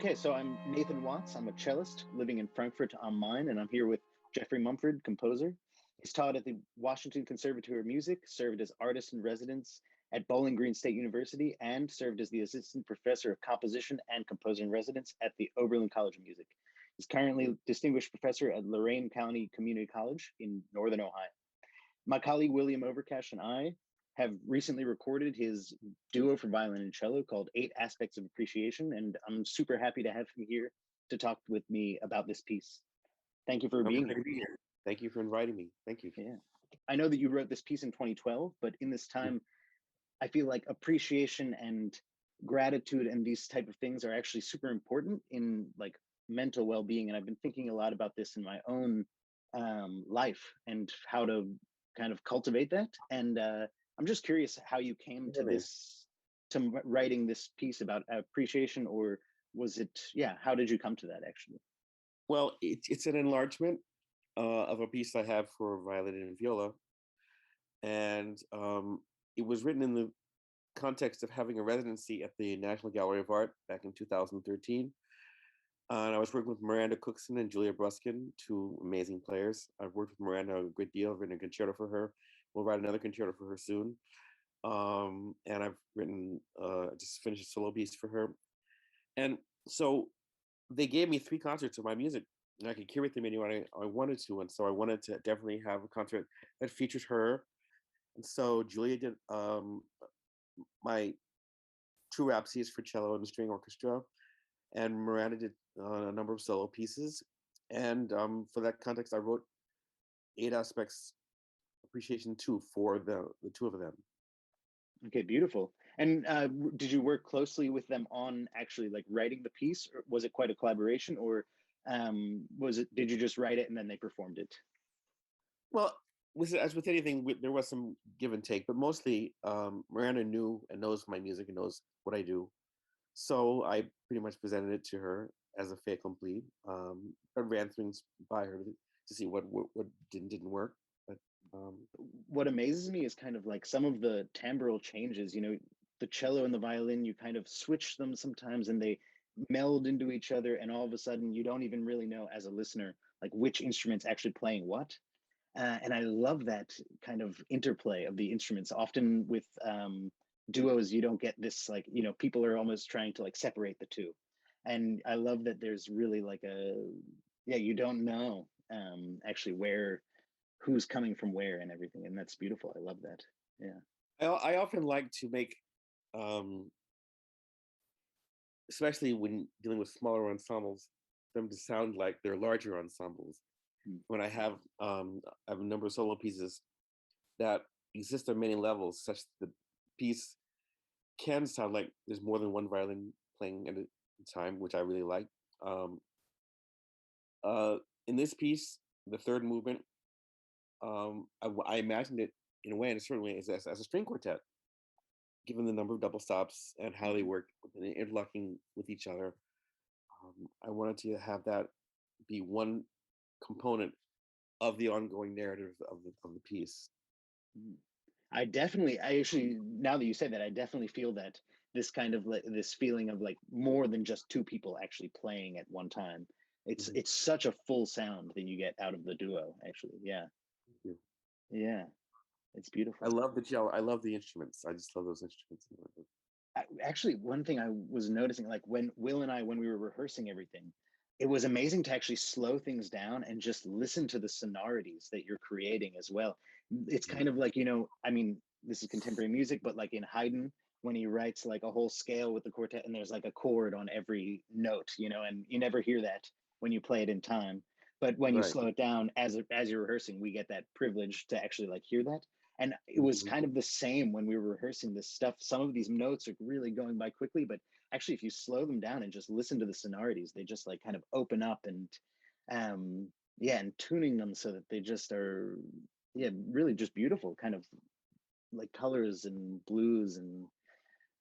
Okay, so I'm Nathan Watts. I'm a cellist living in Frankfurt am Main, and I'm here with Jeffrey Mumford, composer. He's taught at the Washington Conservatory of Music, served as artist in residence at Bowling Green State University, and served as the assistant professor of composition and composer in residence at the Oberlin College of Music. He's currently distinguished professor at Lorain County Community College in Northern Ohio. My colleague William Overcash and I have recently recorded his duo for violin and cello called Eight Aspects of Appreciation, and I'm super happy to have him here to talk with me about this piece. Thank you for being here. Thank you for inviting me. Thank you. Yeah. I know that you wrote this piece in 2012, but in this time, I feel like appreciation and gratitude and these type of things are actually super important in like mental well-being. And I've been thinking a lot about this in my own life and how to kind of cultivate that. And I'm just curious how you came to this, to writing this piece about appreciation, or was it, yeah, how did you come to that actually? Well, it's an enlargement of a piece I have for violin and viola. And it was written in the context of having a residency at the National Gallery of Art back in 2013. And I was working with Miranda Cookson and Julia Bruskin, two amazing players. I've worked with Miranda a great deal. I've written a concerto for her. We'll write another concerto for her soon. And I've written, just finished a solo piece for her. And so they gave me 3 concerts of my music, and I could curate them anywhere I wanted to. And so I wanted to definitely have a concert that features her. And so Julia did my 2 rhapsodies for cello and string orchestra, and Miranda did a number of solo pieces. And for that context, I wrote 8 aspects appreciation 2 for the 2 of them. Okay, beautiful. And did you work closely with them on actually like writing the piece, or was it quite a collaboration, or did you just write it and then they performed it? Well, as with anything, there was some give and take, but mostly Miranda knew and knows my music and knows what I do. So I pretty much presented it to her as a fait accompli. I ran things by her to see what didn't work. But what amazes me is kind of like some of the timbral changes, you know, the cello and the violin, you kind of switch them sometimes and they meld into each other, and all of a sudden you don't even really know as a listener like which instrument's actually playing what. And I love that kind of interplay of the instruments. Often with duos, you don't get this, like, you know, people are almost trying to like separate the two. And I love that there's really like yeah, you don't know actually who's coming from where and everything. And that's beautiful. I love that. Yeah. I often like to make, especially when dealing with smaller ensembles, them to sound like they're larger ensembles. When I have a number of solo pieces that exist on many levels, such that the piece can sound like there's more than one violin playing at a time, which I really like. In this piece, the 3rd movement, I imagined it in a way, in a certain way, as a string quartet, given the number of double stops and how they work and interlocking with each other. I wanted to have that be one component of the ongoing narrative of the piece. I actually, now that you say that, I definitely feel that this kind of like this feeling of like more than just 2 people actually playing at one time. It's such a full sound that you get out of the duo, actually. Yeah. Yeah. It's beautiful. I love the cello. I love the instruments. I just love those instruments. Actually, one thing I was noticing, like when Will and I, when we were rehearsing everything, it was amazing to actually slow things down and just listen to the sonorities that you're creating as well. It's kind of like, you know, I mean, this is contemporary music, but like in Haydn, when he writes like a whole scale with the quartet and there's like a chord on every note, you know, and you never hear that when you play it in time. But when you slow it down as you're rehearsing, we get that privilege to actually like hear that. And it was kind of the same when we were rehearsing this stuff. Some of these notes are really going by quickly, but actually if you slow them down and just listen to the sonorities, they just like kind of open up, and yeah, and tuning them so that they just are, yeah, really just beautiful, kind of like colors and blues. And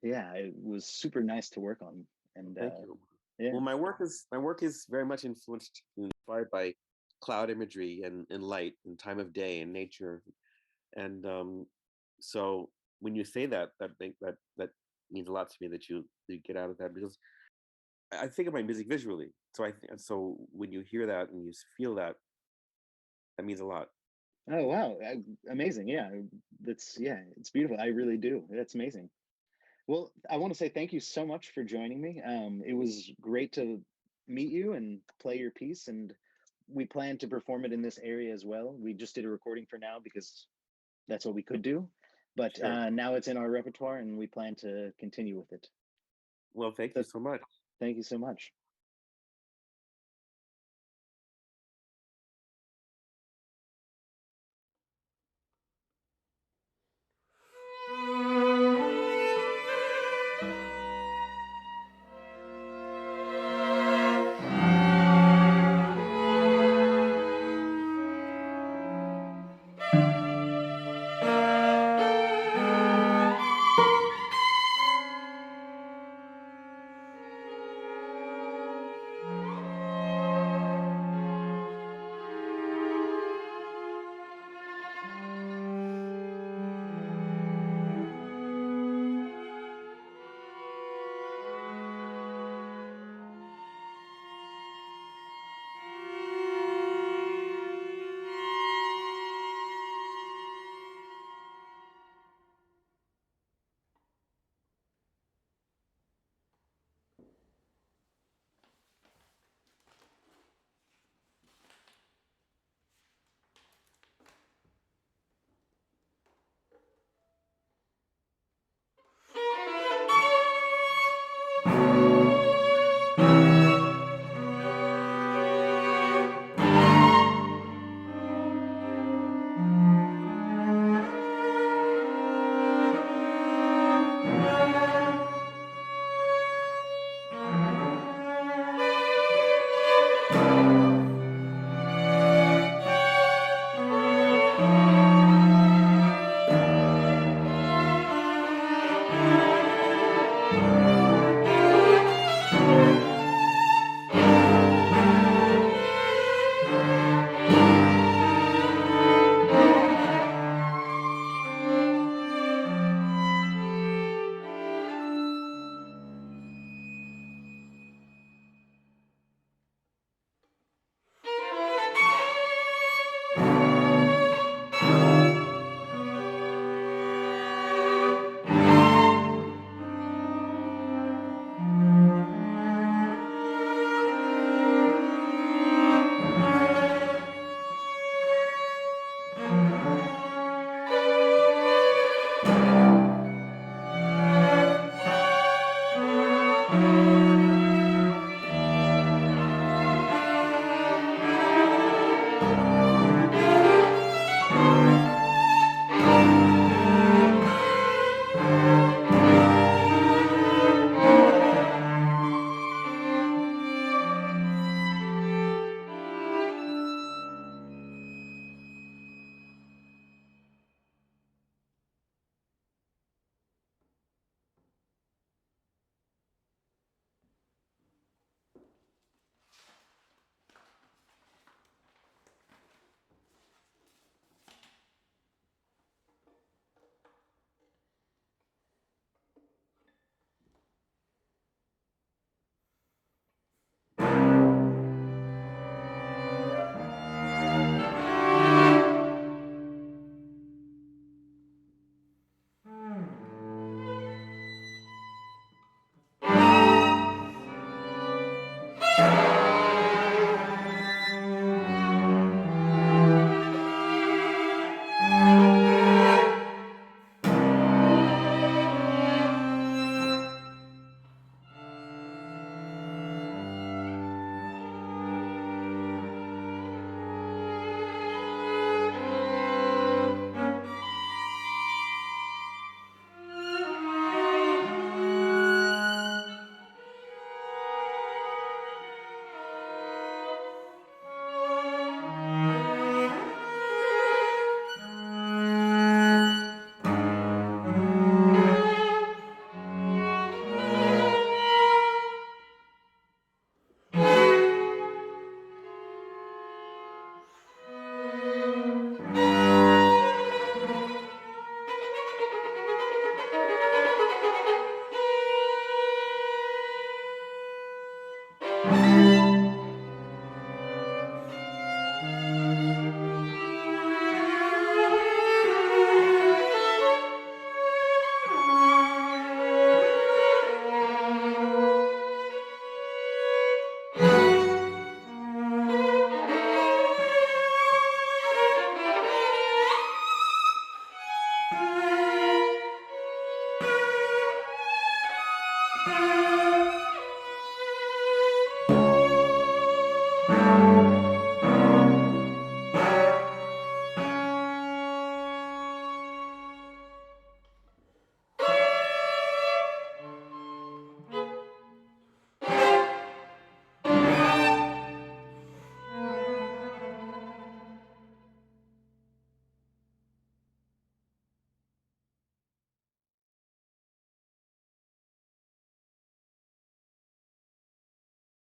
yeah, it was super nice to work on. And thank you. Yeah. Well, my work is very much inspired by cloud imagery and light and time of day and nature. And so when you say that means a lot to me, that you get out of that, because I think of my music visually. So so when you hear that and you feel that, that means a lot. Oh wow, amazing! Yeah, yeah, it's beautiful. I really do. That's amazing. Well, I want to say thank you so much for joining me. It was great to meet you and play your piece, and we plan to perform it in this area as well. We just did a recording for now because that's what we could do, but Sure. now it's in our repertoire, and we plan to continue with it. Well, thank So you so much. thank you so much.